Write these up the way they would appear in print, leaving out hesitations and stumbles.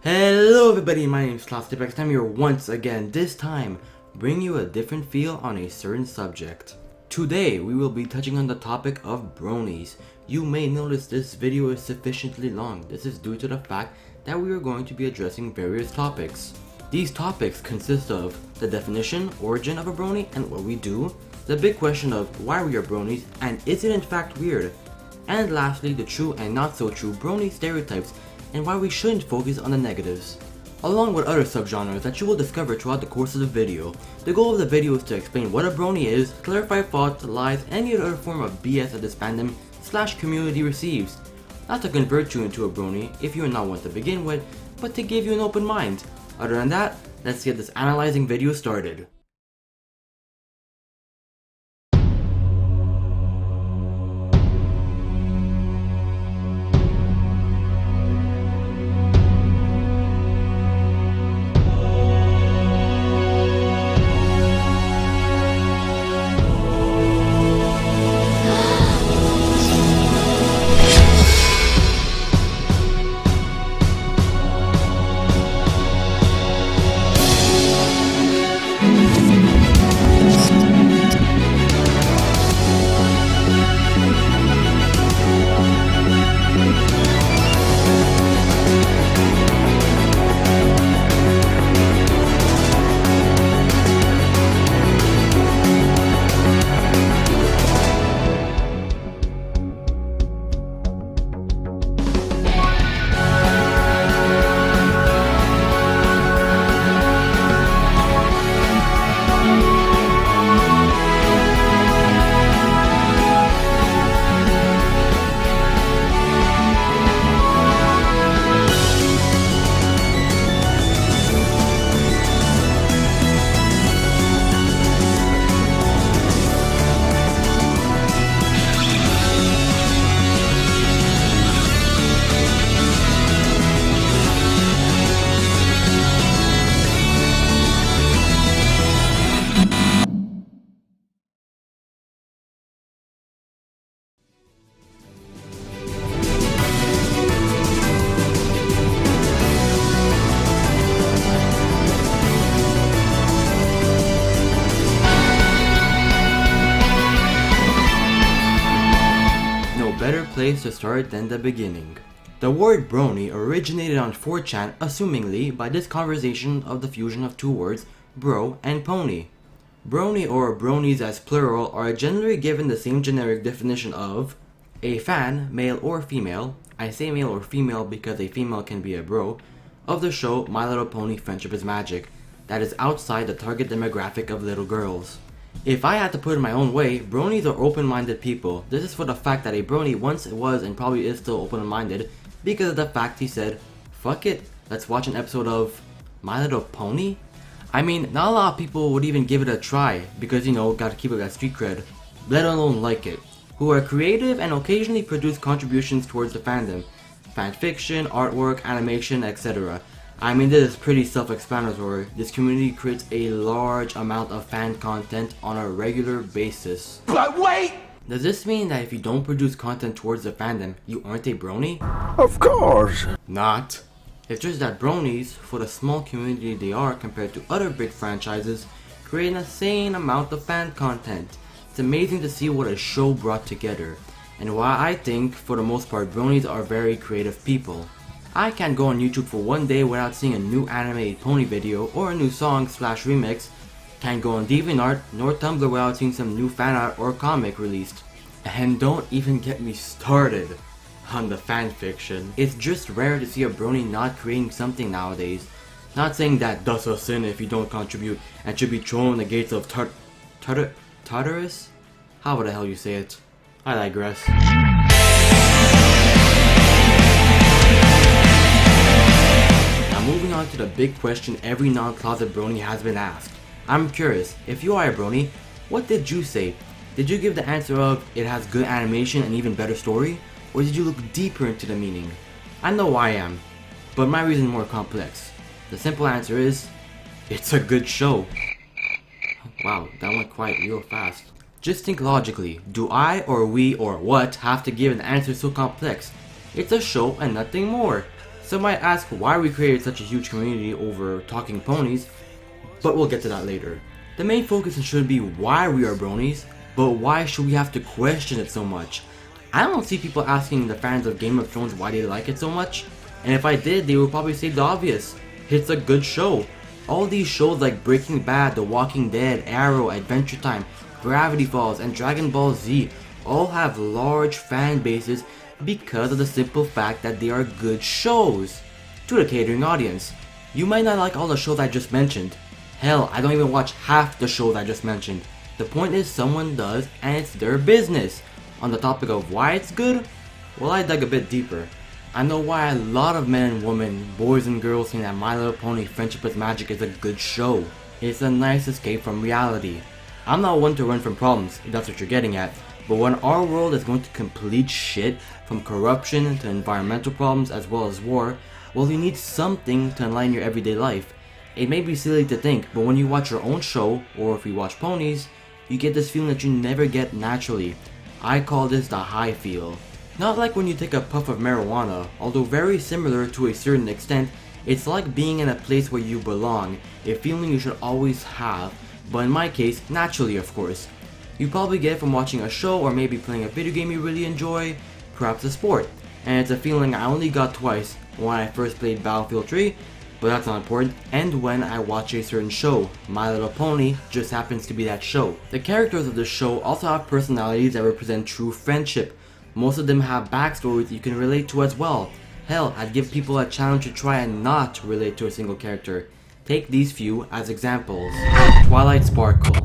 Hello everybody, my name is Pssst. I'm here once again, this time bringing you a different feel on a certain subject. Today we will be touching on the topic of bronies. You may notice this video is sufficiently long. This is due to the fact that we are going to be addressing various topics. These topics consist of the definition, origin of a brony and what we do, the big question of why we are bronies and is it in fact weird, and lastly the true and not so true brony stereotypes and why we shouldn't focus on the negatives, along with other subgenres that you will discover throughout the course of the video. The goal of the video is to explain what a brony is, clarify thoughts, lies, and any other form of BS that this fandom / community receives. Not to convert you into a brony if you are not one to begin with, but to give you an open mind. Other than that, let's get this analyzing video started. Better place to start than the beginning. The word brony originated on 4chan assumingly by this conversation of the fusion of two words, bro and pony. Brony or bronies as plural are generally given the same generic definition of a fan, male or female, I say male or female because a female can be a bro, of the show My Little Pony Friendship is Magic, that is outside the target demographic of little girls. If I had to put it my own way, bronies are open-minded people. This is for the fact that a brony once was and probably is still open-minded because of the fact he said, fuck it, let's watch an episode of My Little Pony? I mean, not a lot of people would even give it a try because, you know, gotta keep up that street cred, let alone like it, who are creative and occasionally produce contributions towards the fandom, fanfiction, artwork, animation, etc. I mean, this is pretty self-explanatory. This community creates a large amount of fan content on a regular basis. But wait! Does this mean that if you don't produce content towards the fandom, you aren't a brony? Of course! Not. It's just that bronies, for the small community they are compared to other big franchises, create an insane amount of fan content. It's amazing to see what a show brought together, and why I think, for the most part, bronies are very creative people. I can't go on YouTube for one day without seeing a new animated pony video or a new song / remix. Can't go on DevianArt nor Tumblr without seeing some new fan art or comic released. And don't even get me started on the fanfiction. It's just rare to see a brony not creating something nowadays. Not saying that that's a sin if you don't contribute and should be thrown in the gates of Tartarus? How the hell you say it? I digress. Moving on to the big question every non-closet brony has been asked. I'm curious, if you are a brony, what did you say? Did you give the answer of it has good animation and even better story? Or did you look deeper into the meaning? I know I am, but my reason is more complex. The simple answer is, it's a good show. Wow, that went quite real fast. Just think logically, do I or we or what have to give an answer so complex? It's a show and nothing more. Some might ask why we created such a huge community over talking ponies, but we'll get to that later. The main focus should be why we are bronies, but why should we have to question it so much? I don't see people asking the fans of Game of Thrones why they like it so much, and if I did, they would probably say the obvious. It's a good show. All these shows like Breaking Bad, The Walking Dead, Arrow, Adventure Time, Gravity Falls, and Dragon Ball Z all have large fan bases because of the simple fact that they are good shows to the catering audience. You might not like all the shows I just mentioned. Hell, I don't even watch half the shows I just mentioned. The point is someone does, and it's their business. On the topic of why it's good, well, I dug a bit deeper. I know why a lot of men and women, boys and girls think that My Little Pony Friendship is Magic is a good show. It's a nice escape from reality. I'm not one to run from problems, if that's what you're getting at, but when our world is going to complete shit, from corruption to environmental problems as well as war, well, you need something to enlighten your everyday life. It may be silly to think, but when you watch your own show, or if you watch ponies, you get this feeling that you never get naturally. I call this the high feel. Not like when you take a puff of marijuana, although very similar to a certain extent. It's like being in a place where you belong, a feeling you should always have, but in my case, naturally of course. You probably get it from watching a show or maybe playing a video game you really enjoy, perhaps a sport, and it's a feeling I only got twice, when I first played Battlefield 3, but that's not important, and when I watch a certain show. My Little Pony just happens to be that show. The characters of the show also have personalities that represent true friendship. Most of them have backstories you can relate to as well. Hell, I'd give people a challenge to try and not relate to a single character. Take these few as examples. Twilight Sparkle.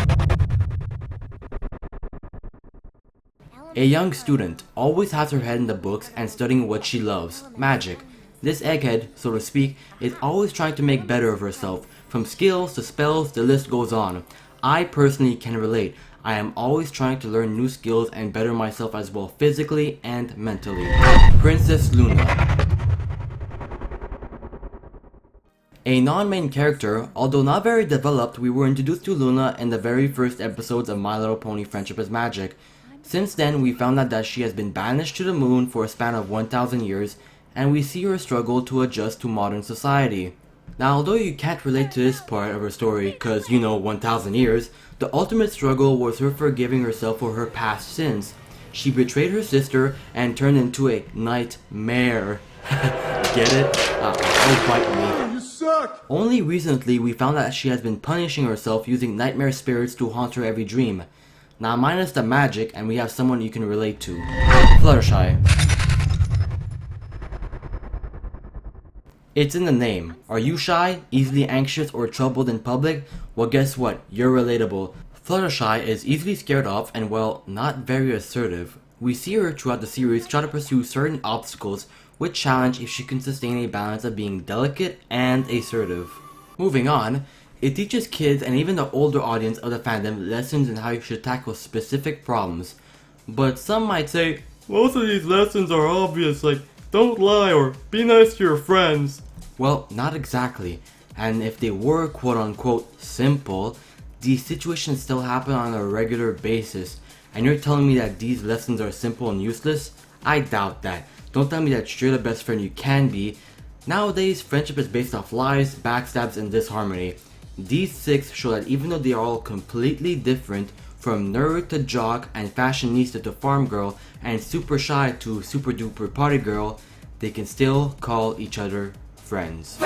A young student always has her head in the books and studying what she loves, magic. This egghead, so to speak, is always trying to make better of herself. From skills to spells, the list goes on. I personally can relate. I am always trying to learn new skills and better myself as well physically and mentally. Princess Luna. A non-main character, although not very developed, we were introduced to Luna in the very first episodes of My Little Pony Friendship is Magic. Since then, we found out that she has been banished to the moon for a span of 1,000 years, and we see her struggle to adjust to modern society. Now, although you can't relate to this part of her story, cause you know 1,000 years, the ultimate struggle was her forgiving herself for her past sins. She betrayed her sister and turned into a nightmare. Get it? Don't bite me. You suck! Only recently we found out that she has been punishing herself using nightmare spirits to haunt her every dream. Now minus the magic, and we have someone you can relate to. Fluttershy. It's in the name. Are you shy, easily anxious, or troubled in public? Well, guess what? You're relatable. Fluttershy is easily scared off and, well, not very assertive. We see her throughout the series try to pursue certain obstacles with challenge if she can sustain a balance of being delicate and assertive. Moving on, it teaches kids and even the older audience of the fandom lessons in how you should tackle specific problems. But some might say, most of these lessons are obvious, like don't lie or be nice to your friends. Well, not exactly. And if they were quote-unquote simple, these situations still happen on a regular basis. And you're telling me that these lessons are simple and useless? I doubt that. Don't tell me that you're the best friend you can be. Nowadays, friendship is based off lies, backstabs, and disharmony. These 6 show that even though they are all completely different, from nerd to jock and fashionista to farm girl and super shy to super duper party girl, they can still call each other friends.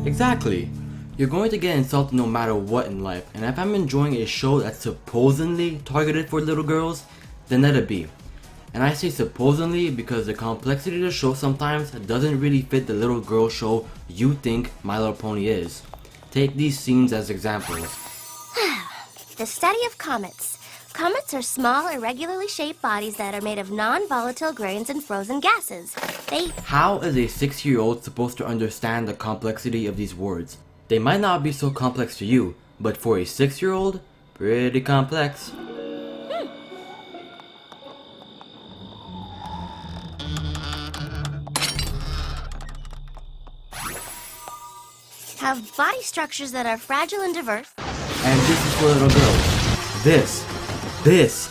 Exactly. You're going to get insulted no matter what in life, and if I'm enjoying a show that's supposedly targeted for little girls, then let it be. And I say supposedly because the complexity of the show sometimes doesn't really fit the little girl show you think My Little Pony is. Take these scenes as examples. The study of comets. Comets are small, irregularly shaped bodies that are made of non-volatile grains and frozen gases. How is a 6-year-old supposed to understand the complexity of these words? They might not be so complex to you, but for a 6-year-old, pretty complex. Have body structures that are fragile and diverse. And this is for little girls. This.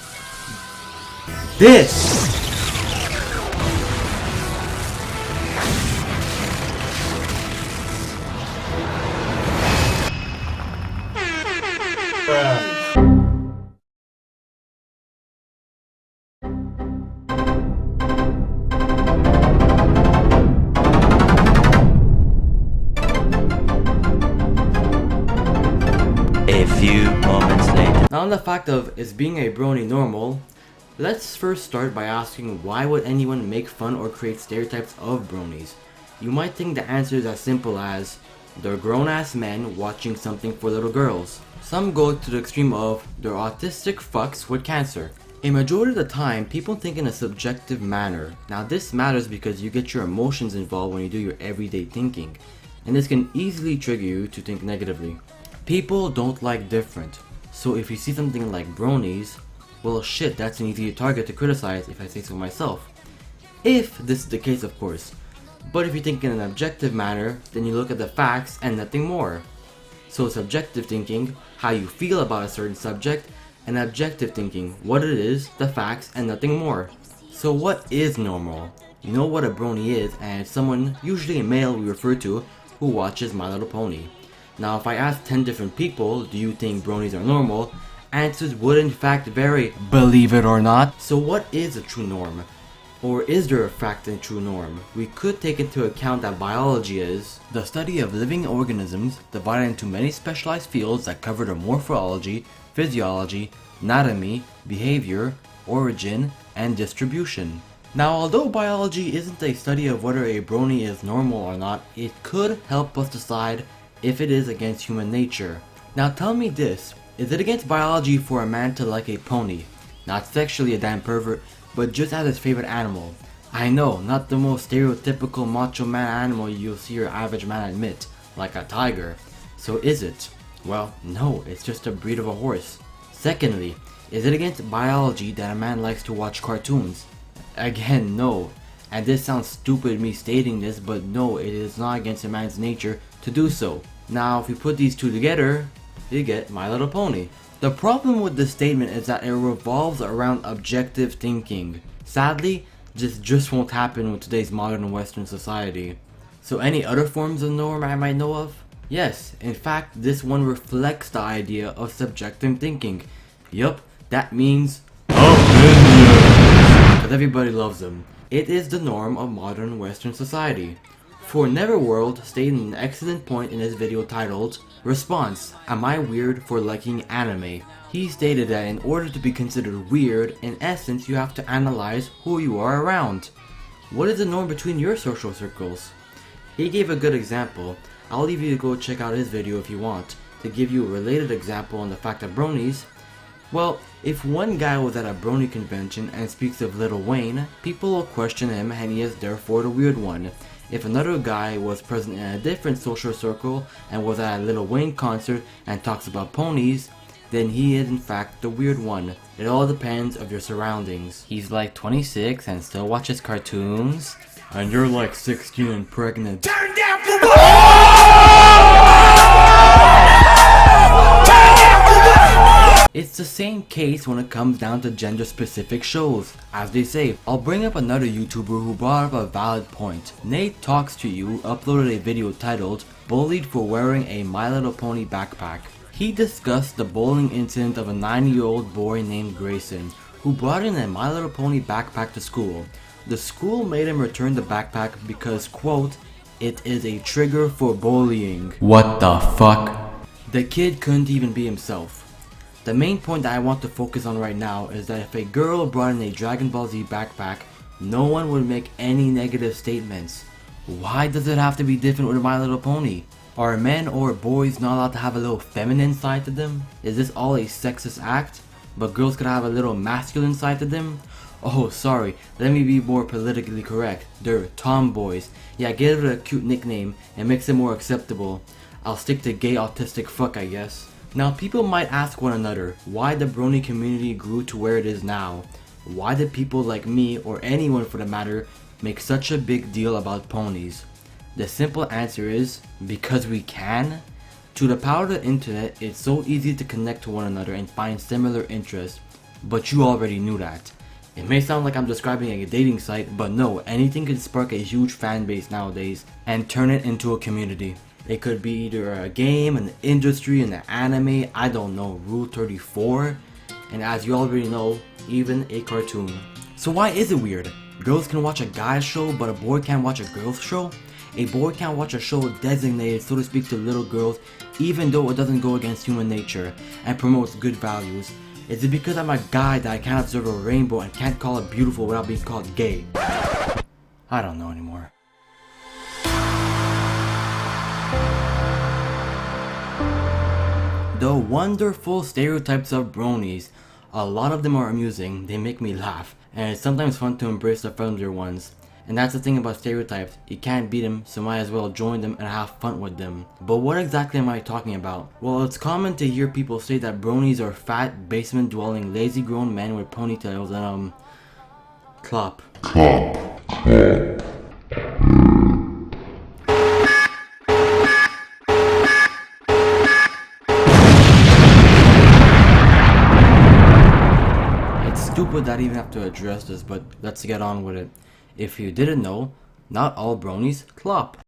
Now on the fact of is being a brony normal, let's first start by asking why would anyone make fun or create stereotypes of bronies? You might think the answer is as simple as they're grown-ass men watching something for little girls. Some go to the extreme of they're autistic fucks with cancer. A majority of the time, people think in a subjective manner. Now this matters because you get your emotions involved when you do your everyday thinking, and this can easily trigger you to think negatively. People don't like different, so if you see something like bronies, well shit, that's an easy target to criticize if I say so myself. If this is the case, of course. But if you think in an objective manner, then you look at the facts and nothing more. So subjective thinking, how you feel about a certain subject, and objective thinking, what it is, the facts, and nothing more. So what is normal? You know what a brony is, and it's someone, usually a male we refer to, who watches My Little Pony. Now if I ask 10 different people, do you think bronies are normal? Answers would in fact vary, believe it or not. So what is a true norm? Or is there a fact and true norm? We could take into account that biology is the study of living organisms divided into many specialized fields that cover the morphology, physiology, anatomy, behavior, origin, and distribution. Now although biology isn't a study of whether a brony is normal or not, it could help us decide if it is against human nature. Now tell me this, is it against biology for a man to like a pony? Not sexually a damn pervert, but just as his favorite animal. I know, not the most stereotypical macho man animal you'll see your average man admit, like a tiger. So is it? Well, no, it's just a breed of a horse. Secondly, is it against biology that a man likes to watch cartoons? Again, no. And this sounds stupid me stating this, but no, it is not against a man's nature to do so. Now, if we put these two together, you get My Little Pony. The problem with this statement is that it revolves around objective thinking. Sadly, this just won't happen with today's modern Western society. So any other forms of norm I might know of? Yes, in fact, this one reflects the idea of subjective thinking. Yup, that means opinions, because everybody loves them. It is the norm of modern Western society. For Neverworld stated an excellent point in his video titled, Response, Am I Weird for Liking Anime? He stated that in order to be considered weird, in essence you have to analyze who you are around. What is the norm between your social circles? He gave a good example. I'll leave you to go check out his video if you want, to give you a related example on the fact of bronies. Well, if one guy was at a brony convention and speaks of Lil Wayne, people will question him and he is therefore the weird one. If another guy was present in a different social circle and was at a Lil Wayne concert and talks about ponies, then he is in fact the weird one. It all depends of your surroundings. He's like 26 and still watches cartoons, and you're like 16 and pregnant. Turn down for It's the same case when it comes down to gender specific shows. As they say, I'll bring up another YouTuber who brought up a valid point. Nate Talks to You uploaded a video titled Bullied for Wearing a My Little Pony Backpack. He discussed the bullying incident of a 9-year-old boy named Grayson, who brought in a My Little Pony backpack to school. The school made him return the backpack because, quote, it is a trigger for bullying. What the fuck? The kid couldn't even be himself. The main point that I want to focus on right now is that if a girl brought in a Dragon Ball Z backpack, no one would make any negative statements. Why does it have to be different with My Little Pony? Are men or boys not allowed to have a little feminine side to them? Is this all a sexist act? But girls could have a little masculine side to them? Oh, sorry, let me be more politically correct. They're tomboys. Yeah, give it a cute nickname and makes it more acceptable. I'll stick to gay autistic fuck, I guess. Now people might ask one another why the brony community grew to where it is now. Why did people like me, or anyone for the matter, make such a big deal about ponies? The simple answer is, because we can. To the power of the internet, it's so easy to connect to one another and find similar interests, but you already knew that. It may sound like I'm describing a dating site, but no, anything can spark a huge fan base nowadays and turn it into a community. It could be either a game, an industry, an anime, I don't know, Rule 34, and as you already know, even a cartoon. So why is it weird? Girls can watch a guy's show, but a boy can't watch a girl's show? a boy can't watch a show designated, so to speak, to little girls, even though it doesn't go against human nature and promotes good values? Is it because I'm a guy that I can't observe a rainbow and can't call it beautiful without being called gay? I don't know anymore. The wonderful stereotypes of bronies. A lot of them are amusing, they make me laugh, and it's sometimes fun to embrace the friendlier ones. And that's the thing about stereotypes, you can't beat them, so might as well join them and have fun with them. But what exactly am I talking about? Well, it's common to hear people say that bronies are fat, basement-dwelling, lazy grown men with ponytails and clop. Stupid that I even have to address this, but let's get on with it. If you didn't know, not all bronies clop.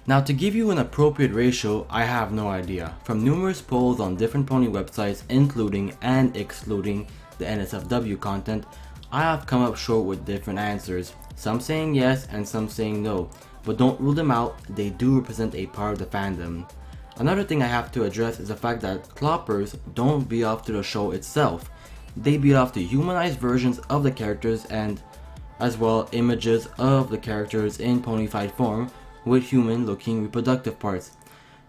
Now, to give you an appropriate ratio, I have no idea. From numerous polls on different pony websites, including and excluding the NSFW content, I have come up short with different answers. Some saying yes and some saying no, but don't rule them out, they do represent a part of the fandom. Another thing I have to address is the fact that cloppers don't beat off to the show itself. They beat off to humanized versions of the characters and, as well, images of the characters in ponified form with human looking reproductive parts.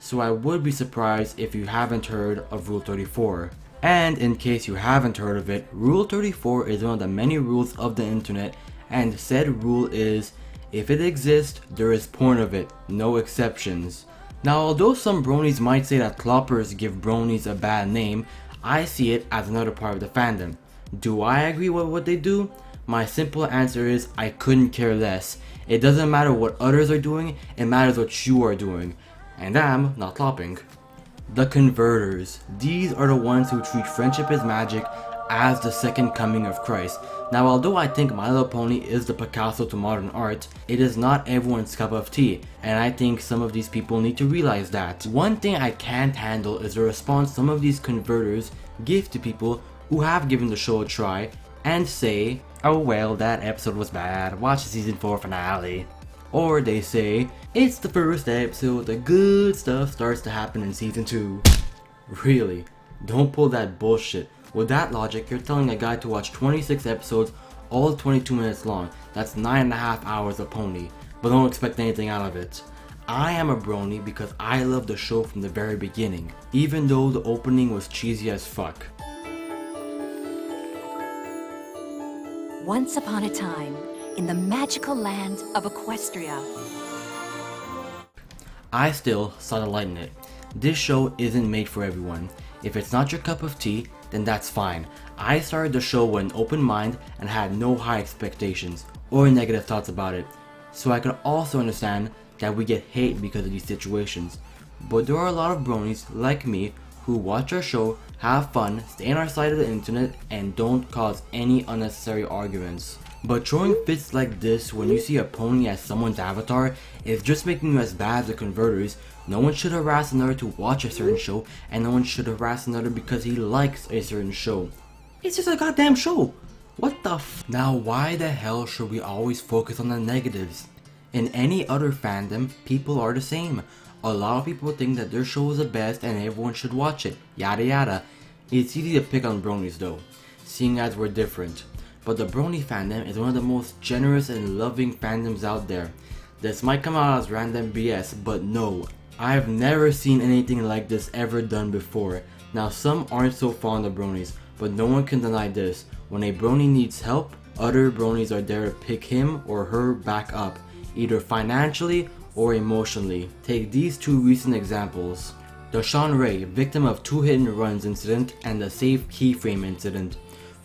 So I would be surprised if you haven't heard of Rule 34. And in case you haven't heard of it, Rule 34 is one of the many rules of the internet, and said rule is, if it exists, there is porn of it, no exceptions. Now, although some bronies might say that cloppers give bronies a bad name, I see it as another part of the fandom. Do I agree with what they do? My simple answer is I couldn't care less. It doesn't matter what others are doing, it matters what you are doing. And I'm not clopping. The converters. These are the ones who treat friendship is magic as the second coming of Christ. Now, although I think My Little Pony is the Picasso to modern art, it is not everyone's cup of tea, and I think some of these people need to realize that. One thing I can't handle is the response some of these converters give to people who have given the show a try and say, oh well, that episode was bad, watch the season 4 finale. Or they say, it's the first episode, the good stuff starts to happen in season 2. Really, don't pull that bullshit. With that logic, you're telling a guy to watch 26 episodes, all 22 minutes long. That's 9.5 hours of pony, but don't expect anything out of it. I am a brony because I love the show from the very beginning, even though the opening was cheesy as fuck. Once upon a time, in the magical land of Equestria. I still saw the light in it. This show isn't made for everyone. If it's not your cup of tea, then that's fine. I started the show with an open mind and had no high expectations or negative thoughts about it. So I could also understand that we get hate because of these situations. But there are a lot of bronies like me who watch our show, have fun, stay on our side of the internet, and don't cause any unnecessary arguments. But throwing fits like this when you see a pony as someone's avatar is just making you as bad as the converters. No one should harass another to watch a certain show, and no one should harass another because he likes a certain show. It's just a goddamn show! What the f- Now why the hell should we always focus on the negatives? In any other fandom, people are the same. A lot of people think that their show is the best and everyone should watch it, yada yada. It's easy to pick on bronies though, seeing as we're different. But the brony fandom is one of the most generous and loving fandoms out there. This might come out as random BS, but no, I've never seen anything like this ever done before. Now some aren't so fond of bronies, but no one can deny this. When a brony needs help, other bronies are there to pick him or her back up, either financially or emotionally. Take these two recent examples. The Sean Ray, victim of 2 hit-and-runs incident and the Save Keyframe incident.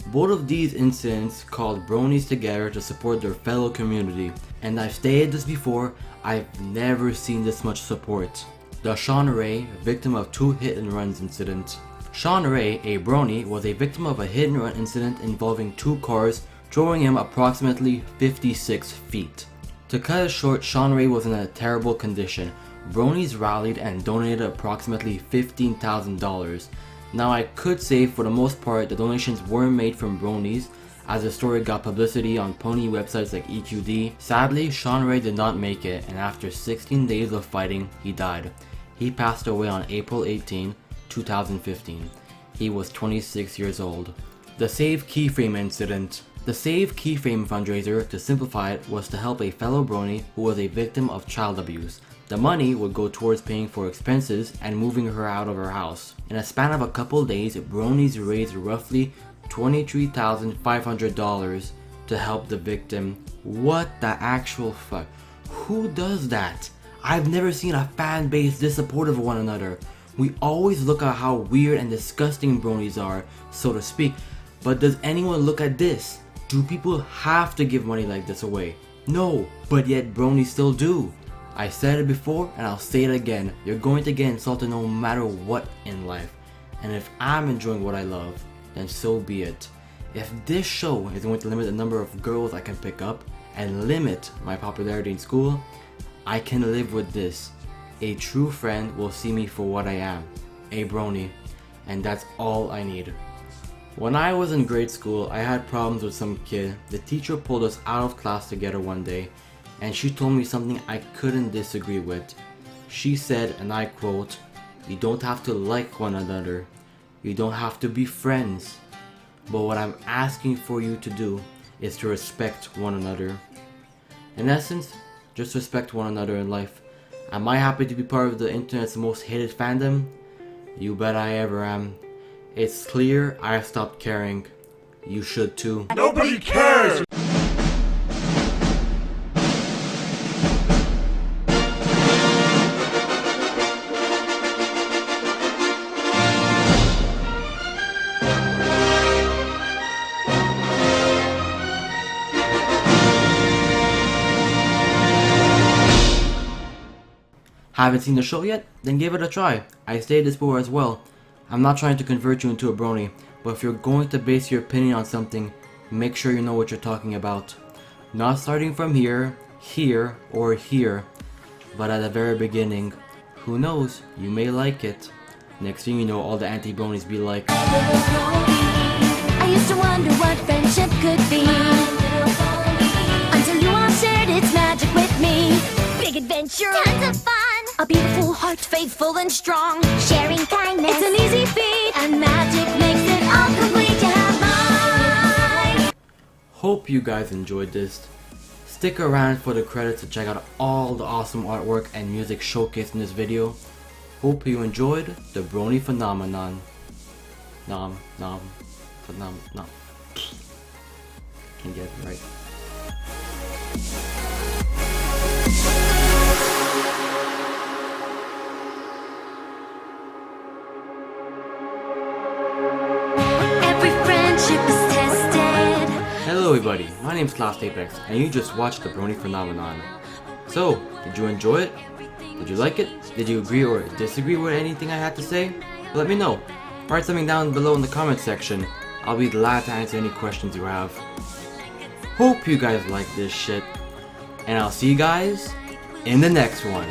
Both of these incidents called bronies together to support their fellow community. And I've stated this before, I've never seen this much support. The Sean Ray, victim of 2 hit-and-runs incident. Sean Ray, a brony, was a victim of a hit-and-run incident involving 2 cars throwing him approximately 56 feet. To cut it short, Sean Ray was in a terrible condition. Bronies rallied and donated approximately $15,000. Now I could say for the most part the donations were made from bronies, as the story got publicity on pony websites like EQD. Sadly, Sean Ray did not make it, and after 16 days of fighting, he died. He passed away on April 18, 2015. He was 26 years old. The Save Keyframe incident. The Save Keyframe fundraiser, to simplify it, was to help a fellow brony who was a victim of child abuse. The money would go towards paying for expenses and moving her out of her house. In a span of a couple days, bronies raised roughly $23,500 to help the victim. What the actual fuck? Who does that? I've never seen a fan base this supportive of one another. We always look at how weird and disgusting bronies are, so to speak, but does anyone look at this? Do people have to give money like this away? No, but yet bronies still do. I said it before and I'll say it again. You're going to get insulted no matter what in life. And if I'm enjoying what I love, then so be it. If this show is going to limit the number of girls I can pick up and limit my popularity in school, I can live with this. A true friend will see me for what I am, a brony, and that's all I need. When I was in grade school, I had problems with some kid. The teacher pulled us out of class together one day, and she told me something I couldn't disagree with. She said, and I quote, "You don't have to like one another. You don't have to be friends. But what I'm asking for you to do is to respect one another." In essence, just respect one another in life. Am I happy to be part of the internet's most hated fandom? You bet I ever am. It's clear I have stopped caring. You should too. Nobody cares! Haven't seen the show yet? Then give it a try. I stated this before as well. I'm not trying to convert you into a brony, but if you're going to base your opinion on something, make sure you know what you're talking about. Not starting from here, here, or here, but at the very beginning. Who knows, you may like it. Next thing you know, all the anti-bronies be like, I used to wonder what friendship could be, until you all shared its magic with me. Big adventure, tons of fun, a beautiful heart, faithful and strong, sharing kindness, it's an easy feat, and magic makes it all complete. You have mine. Hope you guys enjoyed this. Stick around for the credits to check out all the awesome artwork and music showcased in this video. Hope you enjoyed the Brony Phenomenon. Phenomenon. Can't get it right. Hello everybody, my name is Class Apex, and you just watched the Brony Phenomenon. So, did you enjoy it? Did you like it? Did you agree or disagree with anything I had to say? Let me know. Write something down below in the comment section. I'll be glad to answer any questions you have. Hope you guys like this shit, and I'll see you guys in the next one.